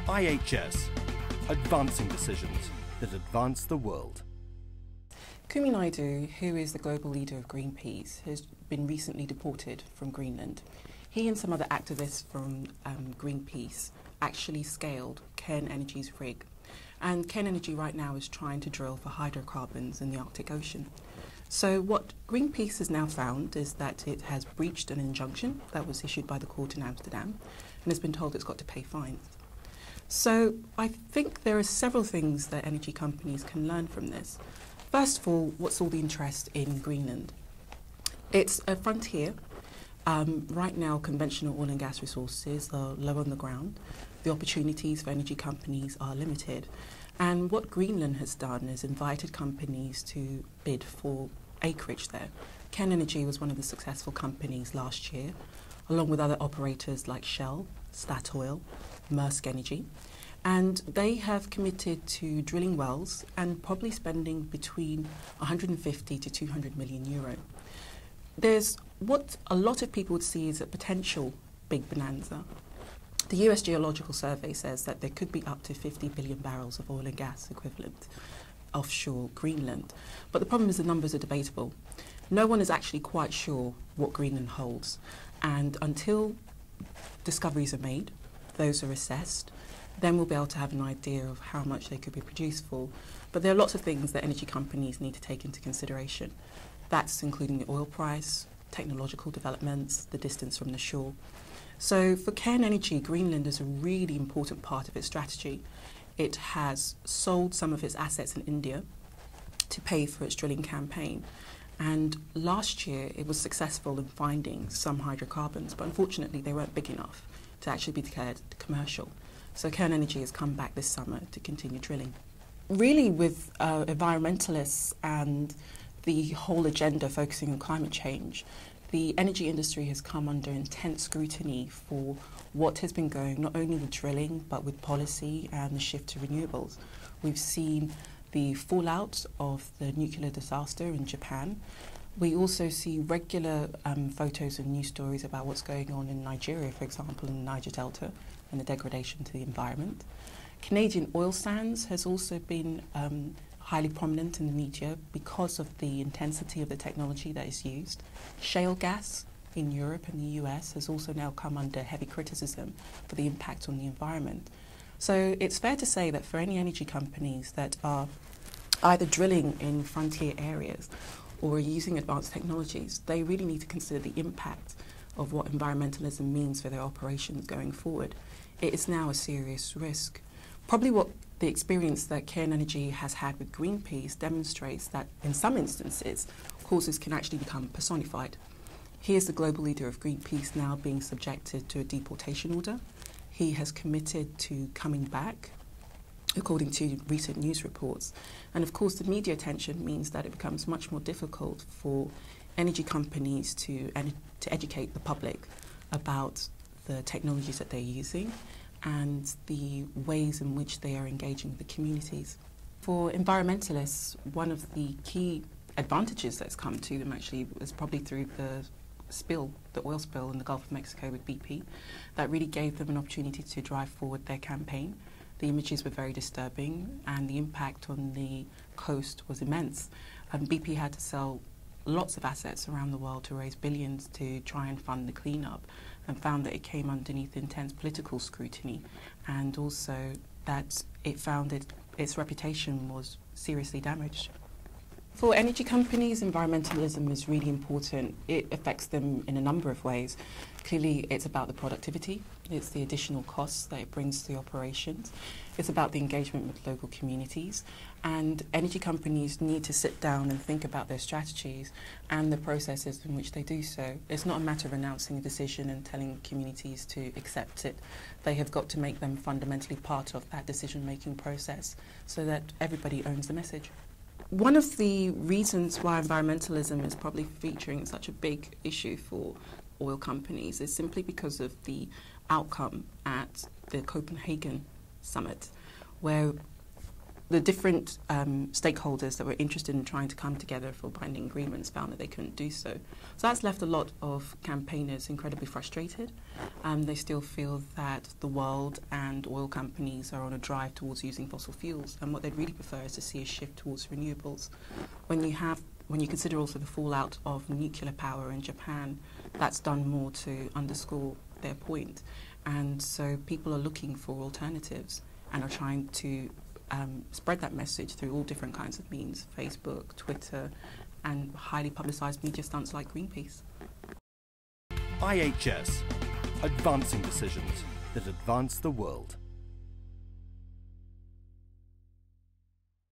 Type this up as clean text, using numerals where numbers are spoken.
IHS, advancing decisions that advance the world. Kumi Naidoo, who is the global leader of Greenpeace, has been recently deported from Greenland. He and some other activists from Greenpeace actually scaled Cairn Energy's rig. And Cairn Energy right now is trying to drill for hydrocarbons in the Arctic Ocean. So what Greenpeace has now found is that it has breached an injunction that was issued by the court in Amsterdam and has been told it's got to pay fines. So I think there are several things that energy companies can learn from this. First of all, what's all the interest in Greenland? It's a frontier. Right now, conventional oil and gas resources are low on the ground. The opportunities for energy companies are limited. And what Greenland has done is invited companies to bid for acreage there. Cairn Energy was one of the successful companies last year, along with other operators like Shell, Statoil, Maersk Energy. And they have committed to drilling wells and probably spending between 150 to 200 million euro. There's what a lot of people would see as a potential big bonanza. The US Geological Survey says that there could be up to 50 billion barrels of oil and gas equivalent offshore Greenland. But the problem is the numbers are debatable. No one is actually quite sure what Greenland holds. And until discoveries are made, those are assessed, then we'll be able to have an idea of how much they could be produced for. But there are lots of things that energy companies need to take into consideration. That's including the oil price, technological developments, the distance from the shore. So for Cairn Energy, Greenland is a really important part of its strategy. It has sold some of its assets in India to pay for its drilling campaign. And last year, it was successful in finding some hydrocarbons, but unfortunately, they weren't big enough to actually be declared commercial. So Cairn Energy has come back this summer to continue drilling. Really, with environmentalists and the whole agenda focusing on climate change, the energy industry has come under intense scrutiny for what has been going, not only with drilling, but with policy and the shift to renewables. We've seen the fallout of the nuclear disaster in Japan. We also see regular photos and news stories about what's going on in Nigeria, for example, in the Niger Delta, and the degradation to the environment. Canadian oil sands has also been highly prominent in the media because of the intensity of the technology that is used. Shale gas in Europe and the US has also now come under heavy criticism for the impact on the environment. So it's fair to say that for any energy companies that are either drilling in frontier areas or using advanced technologies, they really need to consider the impact of what environmentalism means for their operations going forward. It is now a serious risk. Probably what the experience that Cairn Energy has had with Greenpeace demonstrates that in some instances, causes can actually become personified. Here's the global leader of Greenpeace now being subjected to a deportation order. He has committed to coming back, according to recent news reports. And of course, the media attention means that it becomes much more difficult for energy companies to educate the public about the technologies that they're using and the ways in which they are engaging with the communities. For environmentalists, one of the key advantages that's come to them actually is probably through the oil spill in the Gulf of Mexico with BP. That really gave them an opportunity to drive forward their campaign. The images were very disturbing and the impact on the coast was immense. BP had to sell lots of assets around the world to raise billions to try and fund the cleanup, and found that it came underneath intense political scrutiny, and also that it found its reputation was seriously damaged. For energy companies, environmentalism is really important. It affects them in a number of ways. Clearly, it's about the productivity. It's the additional costs that it brings to the operations. It's about the engagement with local communities. And energy companies need to sit down and think about their strategies and the processes in which they do so. It's not a matter of announcing a decision and telling communities to accept it. They have got to make them fundamentally part of that decision-making process so that everybody owns the message. One of the reasons why environmentalism is probably featuring such a big issue for oil companies is simply because of the outcome at the Copenhagen summit, where the different stakeholders that were interested in trying to come together for binding agreements found that they couldn't do so. So that's left a lot of campaigners incredibly frustrated. They still feel that the world and oil companies are on a drive towards using fossil fuels, and what they'd really prefer is to see a shift towards renewables. When you consider also the fallout of nuclear power in Japan, that's done more to underscore their point. And so people are looking for alternatives and are trying to spread that message through all different kinds of means, Facebook, Twitter, and highly publicised media stunts like Greenpeace. IHS, advancing decisions that advance the world.